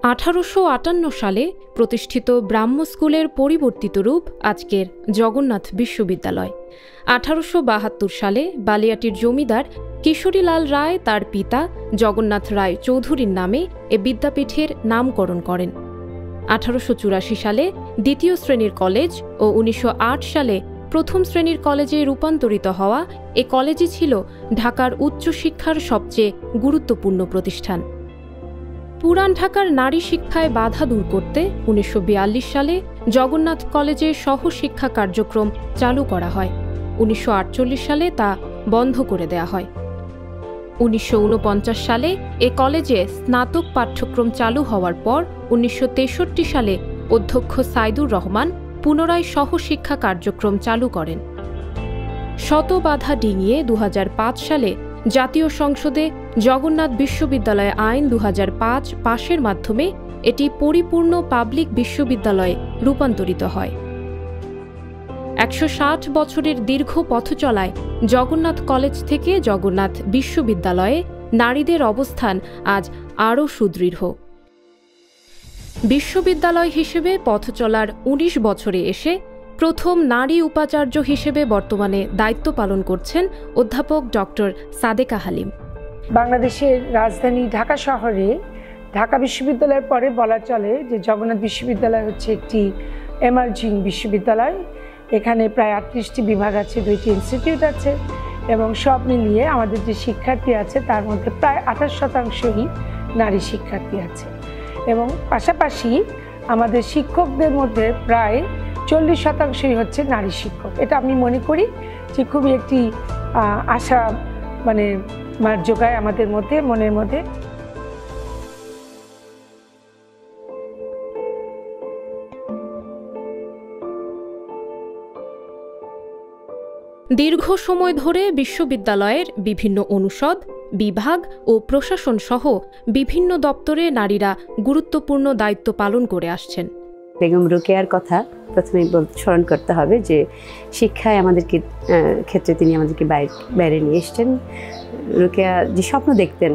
1858 সালে প্রতিষ্ঠিত ব্রাহ্ম স্কুলের পরিবর্তিত রূপ আজকের জগন্নাথ বিশ্ববিদ্যালয়। 1872 সালে বালিয়াটির জমিদার কিশোরীলাল রায় তার পিতা জগন্নাথ রায় চৌধুরীর নামে এ বিদ্যাপীঠের নামকরণ করেন। 1884 সালে দ্বিতীয় শ্রেণীর কলেজ ও 1908 সালে প্রথম শ্রেণীর কলেজে রূপান্তরিত হওয়া এ কলেজই ছিল ঢাকার উচ্চশিক্ষার সবচেয়ে গুরুত্বপূর্ণ প্রতিষ্ঠান। পুরান ঢাকার নারী শিক্ষায় বাধা দূর করতে 1942 সালে জগন্নাথ কলেজে সহশিক্ষা কার্যক্রম চালু করা হয়। 1948 সালে তা বন্ধ করে দেয়া হয়। 1949 সালে এ কলেজে স্নাতক পাঠ্যক্রম চালু হওয়ার পর 1963 সালে অধ্যক্ষ সাইদুর রহমান পুনরায় সহশিক্ষা কার্যক্রম চালু করেন। শত বাধা ডিঙিয়ে 2005 সালে জাতীয় সংসদে জগন্নাথ বিশ্ববিদ্যালয় আইন 2005 পাশের মাধ্যমে এটি পরিপূর্ণ পাবলিক বিশ্ববিদ্যালয়ে রূপান্তরিত হয়। 160 বছরের দীর্ঘ পথচলায় জগন্নাথ কলেজ থেকে জগন্নাথ বিশ্ববিদ্যালয়ে নারীদের অবস্থান আজ আরও সুদৃঢ়। বিশ্ববিদ্যালয় হিসেবে পথচলার 19 বছরে এসে প্রথম নারী উপাচার্য হিসেবে বর্তমানে দায়িত্ব পালন করছেন অধ্যাপক ডক্টর সাদেকা হালিম। বাংলাদেশের রাজধানী ঢাকা শহরে ঢাকা বিশ্ববিদ্যালয়ের পরে বলা চলে যে জগন্নাথ বিশ্ববিদ্যালয় হচ্ছে একটি এমার্জিং বিশ্ববিদ্যালয়। এখানে প্রায় 38টি বিভাগ আছে, 2টি ইনস্টিটিউট আছে এবং সব মিলিয়ে আমাদের যে শিক্ষার্থী আছে তার মধ্যে প্রায় 28%ই নারী শিক্ষার্থী আছে এবং পাশাপাশি আমাদের শিক্ষকদের মধ্যে প্রায় 40%ই হচ্ছে নারী শিক্ষক। এটা আমি মনে করি যে খুবই একটি আশা যোগায় আমাদের মধ্যে, মনের মধ্যে। দীর্ঘ সময় ধরে বিশ্ববিদ্যালয়ের বিভিন্ন অনুষদ, বিভাগ ও প্রশাসন সহ বিভিন্ন দপ্তরে নারীরা গুরুত্বপূর্ণ দায়িত্ব পালন করে আসছেন। বেগম রোকেয়ার কথা প্রথমেই স্মরণ করতে হবে যে শিক্ষায় আমাদেরকে ক্ষেত্রে তিনি আমাদেরকে বাইরে নিয়ে এসছেন। রোকেয়া যে স্বপ্ন দেখতেন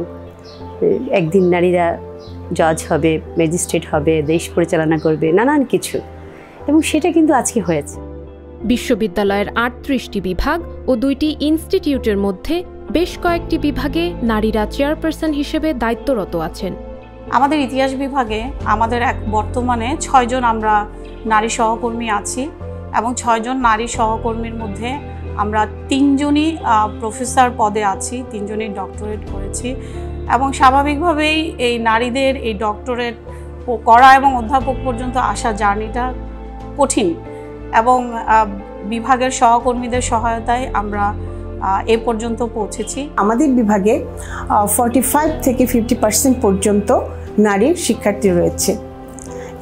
একদিন নারীরা জজ হবে, ম্যাজিস্ট্রেট হবে, দেশ পরিচালনা করবে, নানান কিছু, এবং সেটা কিন্তু আজকে হয়েছে। বিশ্ববিদ্যালয়ের 38টি বিভাগ ও 2টি ইনস্টিটিউটের মধ্যে বেশ কয়েকটি বিভাগে নারীরা চেয়ারপারসন হিসেবে দায়িত্বরত আছেন। আমাদের ইতিহাস বিভাগে আমাদের বর্তমানে 6 জন আমরা নারী সহকর্মী আছি এবং 6 জন নারী সহকর্মীর মধ্যে আমরা 3 জনই প্রফেসর পদে আছি, 3 জনই ডক্টরেট করেছি এবং স্বাভাবিকভাবেই এই নারীদের এই ডক্টরেট করা এবং অধ্যাপক পর্যন্ত আসা জার্নিটা কঠিন এবং বিভাগের সহকর্মীদের সহায়তায় আমরা এ পর্যন্ত পৌঁছেছি। আমাদের বিভাগে 45 থেকে 50% পর্যন্ত নারীর শিক্ষার্থী রয়েছে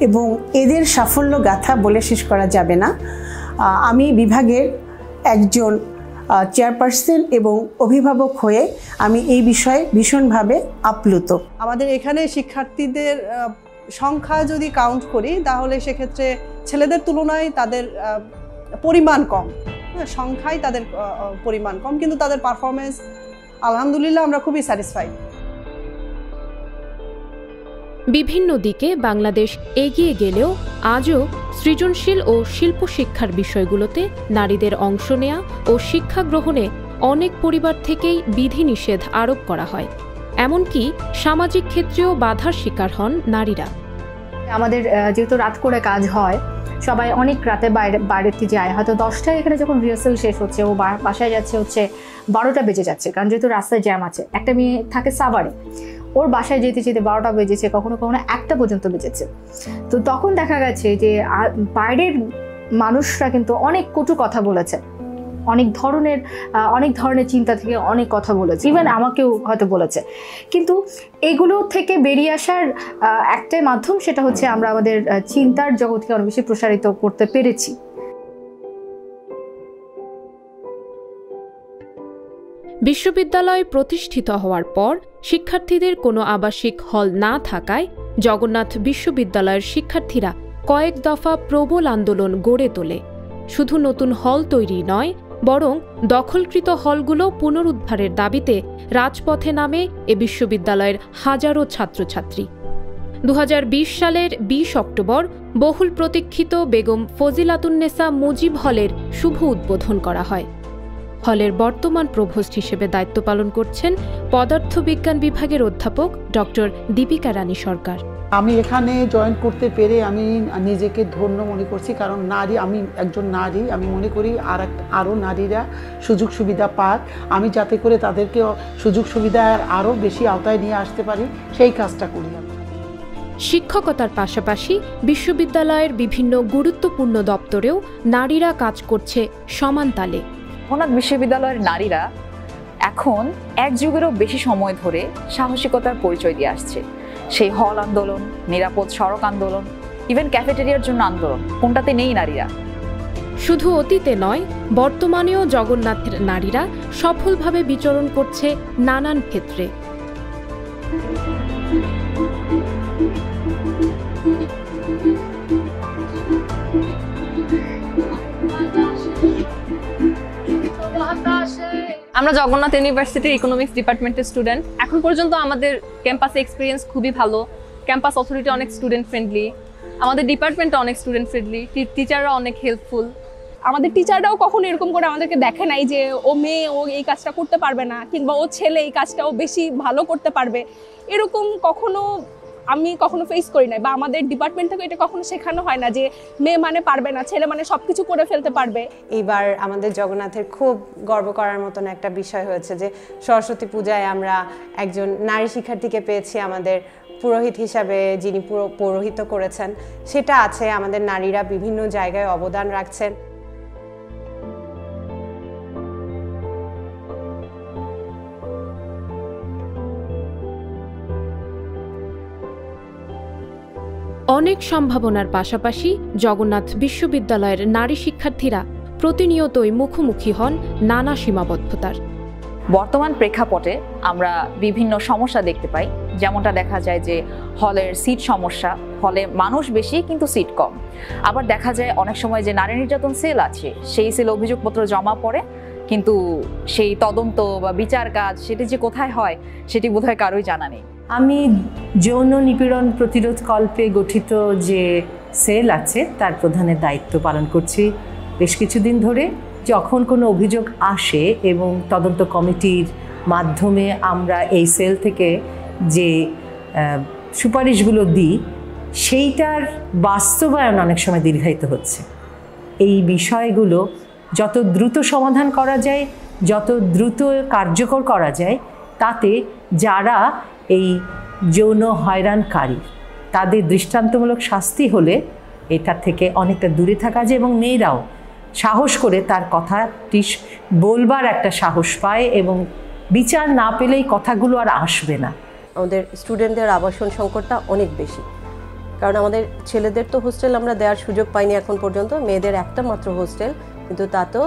এবং এদের সাফল্য গাথা বলে শেষ করা যাবে না। আমি বিভাগের একজন চেয়ারপারসন এবং অভিভাবক হয়ে আমি এই বিষয়ে ভীষণভাবে আপ্লুত। আমাদের এখানে শিক্ষার্থীদের সংখ্যা যদি কাউন্ট করি তাহলে সেক্ষেত্রে ছেলেদের তুলনায় তাদের পরিমাণ কম, সংখ্যায় তাদের পরিমাণ কম, কিন্তু তাদের পারফরমেন্স আলহামদুলিল্লাহ আমরা খুবই স্যাটিসফাইড। বিভিন্ন দিকে বাংলাদেশ এগিয়ে গেলেও আজও সৃজনশীল ও শিল্প শিক্ষার বিষয়গুলোতে নারীদের অংশ নেয়া ও শিক্ষা গ্রহণে অনেক পরিবার থেকেই বিধিনিষেধ আরোপ করা হয়। এমনকি সামাজিক ক্ষেত্রেও বাধার শিকার হন নারীরা। আমাদের যেহেতু রাত করে কাজ হয়, সবাই অনেক রাতে বাইরেতে যায়, হয়তো 10টায় এখানে যখন রিহার্সাল শেষ হচ্ছে ও বাসায় যাচ্ছে হচ্ছে 12টা বেজে যাচ্ছে, কারণ যেহেতু রাস্তায় জ্যাম আছে। একটা মেয়ে থাকে সাভারে, ওর বাসায় যেতে যেতে 12টা বেজেছে, কখনো কখনো 1টা পর্যন্ত বেজেছে। তো তখন দেখা গেছে যে বাইরের মানুষরা কিন্তু অনেক কটু কথা বলেছে, অনেক ধরনের চিন্তা থেকে অনেক কথা বলেছে, ইভেন আমাকেও হয়তো বলেছে। কিন্তু এগুলো থেকে বেরিয়ে আসার একটাই মাধ্যম, সেটা হচ্ছে আমরা আমাদের চিন্তার জগৎকে অনেক বেশি প্রসারিত করতে পেরেছি। বিশ্ববিদ্যালয় প্রতিষ্ঠিত হওয়ার পর শিক্ষার্থীদের কোনো আবাসিক হল না থাকায় জগন্নাথ বিশ্ববিদ্যালয়ের শিক্ষার্থীরা কয়েক দফা প্রবল আন্দোলন গড়ে তোলে। শুধু নতুন হল তৈরি নয়, বরং দখলকৃত হলগুলো পুনরুদ্ধারের দাবিতে রাজপথে নামে এ বিশ্ববিদ্যালয়ের হাজারো ছাত্রছাত্রী। 2020 সালের 20 অক্টোবর বহুল প্রতীক্ষিত বেগম ফজিলাতুন্নেসা মুজিব হলের শুভ উদ্বোধন করা হয়। হলের বর্তমান প্রভোস্ট হিসেবে দায়িত্ব পালন করছেন পদার্থবিজ্ঞান বিভাগের অধ্যাপক ডক্টর দীপিকা রানী সরকার। আমি এখানে জয়েন করতে পেরে আমি নিজেকে ধন্য মনে করছি, কারণ আমি একজন নারী, আমি মনে করি আরও নারীরা সুযোগ সুবিধা পাক, আমি যাতে করে তাদেরকে সুযোগ সুবিধার আরও বেশি আওতায় নিয়ে আসতে পারি সেই কাজটা করি। শিক্ষকতার পাশাপাশি বিশ্ববিদ্যালয়ের বিভিন্ন গুরুত্বপূর্ণ দপ্তরেও নারীরা কাজ করছে সমান তালে। জগন্নাথ বিশ্ববিদ্যালয়ের নারীরা এখন এক যুগেরও বেশি সময় ধরে সাহসিকতার পরিচয় দিয়ে আসছে। সেই হল আন্দোলন, নিরাপদ সড়ক আন্দোলন, ইভেন ক্যাফেটেরিয়ার জন্য আন্দোলন, কোনটাতে নেই নারীরা? শুধু অতীতে নয়, বর্তমানেও জগন্নাথের নারীরা সফলভাবে বিচরণ করছে নানান ক্ষেত্রে। আমরা জগন্নাথ ইউনিভার্সিটির ইকোনমিক্স ডিপার্টমেন্টের স্টুডেন্ট। এখন পর্যন্ত আমাদের ক্যাম্পাসে এক্সপিরিয়েন্স খুবই ভালো। ক্যাম্পাস অথরিটি অনেক স্টুডেন্ট ফ্রেন্ডলি, আমাদের ডিপার্টমেন্টও অনেক স্টুডেন্ট ফ্রেন্ডলি, টিচাররা অনেক হেল্পফুল। আমাদের টিচাররাও কখনো এরকম করে আমাদেরকে দেখে নাই যে ও মেয়ে, ও এই কাজটা করতে পারবে না, কিংবা ও ছেলে এই কাজটাও বেশি ভালো করতে পারবে, এরকম আমি কখনো ফেস করি নাই, বা আমাদের ডিপার্টমেন্ট থেকে এটা কখনো শেখানো হয় না যে মেয়ে মানে পারবে না, ছেলে মানে সবকিছু করে ফেলতে পারবে। এইবার আমাদের জগন্নাথের খুব গর্ব করার মতন একটা বিষয় হয়েছে যে সরস্বতী পূজায় আমরা একজন নারী শিক্ষার্থীকে পেয়েছি আমাদের পুরোহিত হিসাবে, যিনি পৌরোহিত্য করেছেন। সেটা আছে, আমাদের নারীরা বিভিন্ন জায়গায় অবদান রাখছেন। অনেক সম্ভাবনার পাশাপাশি জগন্নাথ বিশ্ববিদ্যালয়ের নারী শিক্ষার্থীরা প্রতিনিয়তই মুখোমুখি হন নানা সীমাবদ্ধতার। বর্তমান প্রেক্ষাপটে আমরা বিভিন্ন সমস্যা দেখতে পাই, যেমনটা দেখা যায় যে হলের সিট সমস্যা, হলে মানুষ বেশি কিন্তু সিট কম। আবার দেখা যায় অনেক সময় যে নারী নির্যাতন সেল আছে, সেই সেল অভিযোগপত্র জমা পড়ে, কিন্তু সেই তদন্ত বা বিচার কাজ সেটি যে কোথায় হয় সেটি বোধহয় কারোই জানা নেই। আমি যৌন নিপীড়ন প্রতিরোধ কল্পে গঠিত যে সেল আছে তার প্রধানের দায়িত্ব পালন করছি বেশ কিছুদিন ধরে। যখন কোনো অভিযোগ আসে এবং তদন্ত কমিটির মাধ্যমে আমরা এই সেল থেকে যে সুপারিশগুলো দিই, সেইটার বাস্তবায়ন অনেক সময় দীর্ঘায়িত হচ্ছে। এই বিষয়গুলো যত দ্রুত সমাধান করা যায়, যত দ্রুত কার্যকর করা যায়, তাতে যারা এই যৌন হয়রানকারী তাদের দৃষ্টান্তমূলক শাস্তি হলে এটার থেকে অনেকটা দূরে থাকা যায় এবং মেয়েরাও সাহস করে তার কথাটি বলবার একটা সাহস পায় এবং বিচার না পেলেই কথাগুলো আর আসবে না। আমাদের স্টুডেন্টদের আবাসন সংকটটা অনেক বেশি, কারণ আমাদের ছেলেদের তো হোস্টেল আমরা দেওয়ার সুযোগ পাইনি এখন পর্যন্ত, মেয়েদের একটা মাত্র হোস্টেল, কিন্তু তাতেও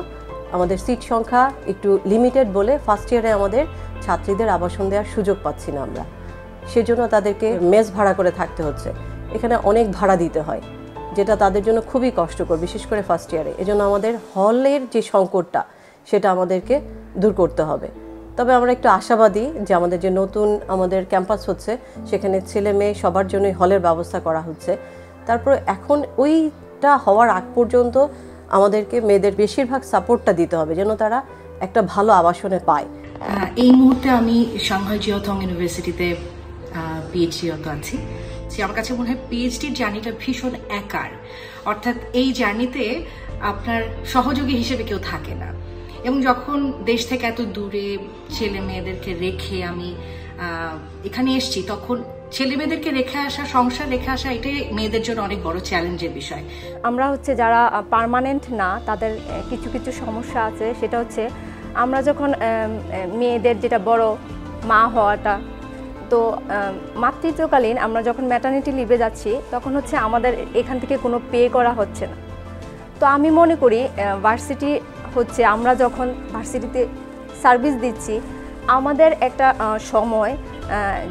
আমাদের সিট সংখ্যা একটু লিমিটেড বলে ফার্স্ট ইয়ারে আমাদের ছাত্রীদের আবাসন দেওয়ার সুযোগ পাচ্ছি না আমরা। সেজন্য তাদেরকে মেস ভাড়া করে থাকতে হচ্ছে, এখানে অনেক ভাড়া দিতে হয়, যেটা তাদের জন্য খুবই কষ্টকর, বিশেষ করে ফার্স্ট ইয়ারে। এজন্য আমাদের হলের যে সংকটটা সেটা আমাদেরকে দূর করতে হবে। তবে আমরা একটু আশাবাদী যে আমাদের যে নতুন আমাদের ক্যাম্পাস হচ্ছে সেখানে ছেলে মেয়ে সবার জন্যই হলের ব্যবস্থা করা হচ্ছে। তারপর এখন ওইটা হওয়ার আগ পর্যন্ত আমাদেরকে মেয়েদের বেশিরভাগ সাপোর্টটা দিতে হবে যেন তারা একটা ভালো আবাসনে পায়। এই মুহূর্তে আমি সাংহাই জিওথং ইউনিভার্সিটিতে পিএইচডিরত আছি। আমার কাছে মনে হয় পিএইচডির জার্নিটা ভীষণ একার, অর্থাৎ এই জার্নিতে আপনার সহযোগী হিসেবে কেউ থাকে না। এবং যখন দেশ থেকে এত দূরে ছেলে মেয়েদেরকে রেখে আমি এখানে এসছি, তখন ছেলে মেয়েদেরকে রেখে আসা, সংসার রেখে আসা, এটাই মেয়েদের জন্য অনেক বড় চ্যালেঞ্জের বিষয়। আমরা যারা পার্মানেন্ট না, তাদের কিছু কিছু সমস্যা আছে। সেটা হচ্ছে আমরা যখন মেয়েদের যেটা বড় মা হওয়াটা, তো মাতৃত্বকালীন আমরা যখন ম্যাটারনিটি লিভে যাচ্ছি তখন আমাদের এখান থেকে কোনো পে করা হচ্ছে না। তো আমি মনে করি ভার্সিটি আমরা যখন ভার্সিটিতে সার্ভিস দিচ্ছি, আমাদের একটা সময়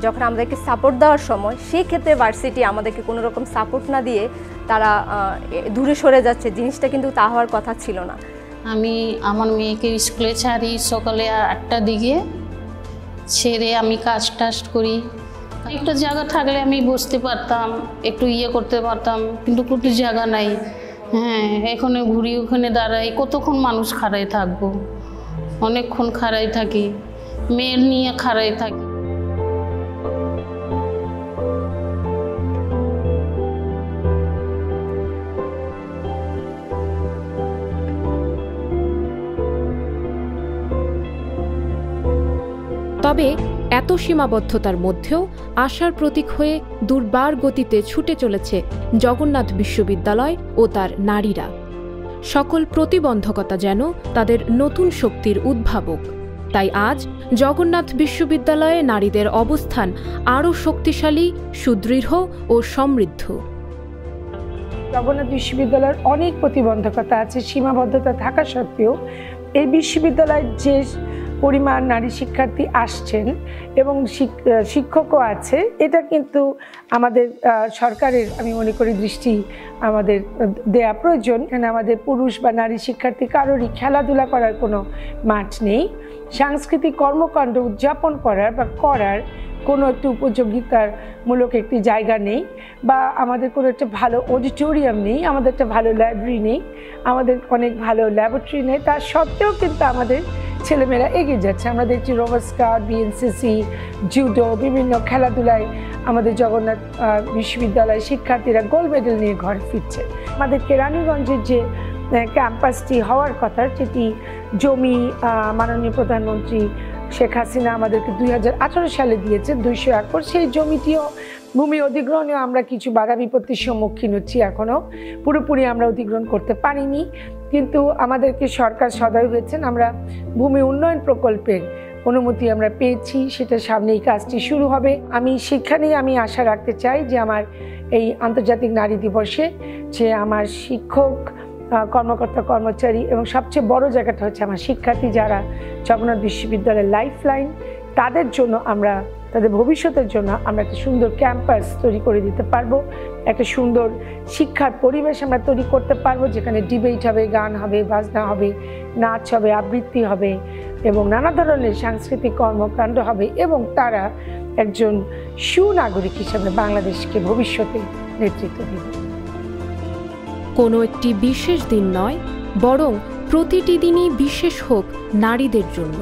যখন আমাদেরকে সাপোর্ট দেওয়ার সময়, সেই ক্ষেত্রে ভার্সিটি আমাদেরকে কোনো রকম সাপোর্ট না দিয়ে তারা দূরে সরে যাচ্ছে, জিনিসটা কিন্তু তা হওয়ার কথা ছিল না। আমি আমার মেয়েকে স্কুলে ছাড়ি সকালে 8টার দিকে, ছেড়ে আমি কাজ টাজ করি, একটা জায়গা থাকলে আমি বসতে পারতাম, একটু ইয়ে করতে পারতাম, কিন্তু কোনো জায়গা নাই। হ্যাঁ, এখানে ঘুরি, ওখানে দাঁড়াই, কতক্ষণ মানুষ খাড়াই থাকবো, অনেকক্ষণ খাড়াই থাকি, মেয়ের নিয়ে খাড়াই থাকি। তবে এত সীমাবদ্ধতার মধ্যেও আশার প্রতীক হয়ে দুর্বার গতিতে ছুটে চলেছে জগন্নাথ বিশ্ববিদ্যালয় ও তার নারীরা। সকল প্রতিবন্ধকতা যেন তাদের নতুন শক্তির উদ্ভাবক। তাই আজ জগন্নাথ বিশ্ববিদ্যালয়ে নারীদের অবস্থান আরও শক্তিশালী, সুদৃঢ় ও সমৃদ্ধ। জগন্নাথ বিশ্ববিদ্যালয়ের অনেক প্রতিবন্ধকতা আছে, সীমাবদ্ধতা থাকা সত্ত্বেও এই বিশ্ববিদ্যালয়ের যে পরিমাণ নারী শিক্ষার্থী আসছেন এবং শিক্ষকও আছে, এটা কিন্তু আমাদের সরকারের আমি মনে করি দৃষ্টি আমাদের দেয়া প্রয়োজন। এখানে আমাদের পুরুষ বা নারী শিক্ষার্থী কারোরই খেলাধুলা করার কোনো মাঠ নেই, সাংস্কৃতিক কর্মকাণ্ড উদযাপন করার বা করার কোনো একটি উপযোগিতামূলক একটি জায়গা নেই, বা আমাদের কোনো একটা ভালো অডিটোরিয়াম নেই, আমাদের একটা ভালো লাইব্রেরি নেই, আমাদের অনেক ভালো ল্যাবরেটরি নেই। তার সত্ত্বেও কিন্তু আমাদের ছেলেমেয়েরা এগিয়ে যাচ্ছে। আমরা দেখছি রোভার স্কাউট, বিএনসিসি, জুডো, বিভিন্ন খেলাধুলায় আমাদের জগন্নাথ বিশ্ববিদ্যালয়ের শিক্ষার্থীরা গোল্ড মেডেল নিয়ে ঘরে ফিরছে। আমাদের কেরানীগঞ্জের যে ক্যাম্পাসটি হওয়ার কথা, যেটি জমি মাননীয় প্রধানমন্ত্রী শেখ হাসিনা আমাদেরকে 2018 সালে দিয়েছে 200 একর, সেই জমিটিও ভূমি অধিগ্রহণে আমরা কিছু বাধা বিপত্তির সম্মুখীন হচ্ছি। এখনও পুরোপুরি আমরা অধিগ্রহণ করতে পারিনি, কিন্তু আমাদেরকে সরকার সদয় হয়েছেন। আমরা ভূমি উন্নয়ন প্রকল্পের অনুমতি আমরা পেয়েছি, সেটার সামনে এই কাজটি শুরু হবে। আমি সেখানেই আমি আশা রাখতে চাই যে আমার এই আন্তর্জাতিক নারী দিবসে যে আমার শিক্ষক, কর্মকর্তা, কর্মচারী এবং সবচেয়ে বড় জায়গাটা হচ্ছে আমার শিক্ষার্থী, যারা জগন্নাথ বিশ্ববিদ্যালয়ের লাইফ লাইন, তাদের জন্য আমরা, তাদের ভবিষ্যতের জন্য আমরা একটা সুন্দর ক্যাম্পাস তৈরি করে দিতে পারবো, একটা সুন্দর শিক্ষার পরিবেশ আমরা তৈরি করতে পারবো, যেখানে ডিবেট হবে, গান হবে, বাজনা হবে, নাচ হবে, আবৃত্তি হবে এবং নানা ধরনের সাংস্কৃতিক কর্মকাণ্ড হবে, এবং তারা একজন সুনাগরিক হিসেবে বাংলাদেশকে ভবিষ্যতে নেতৃত্ব দেবে। কোনো একটি বিশেষ দিন নয়, বরং প্রতিটি দিনই বিশেষ হোক নারীদের জন্য।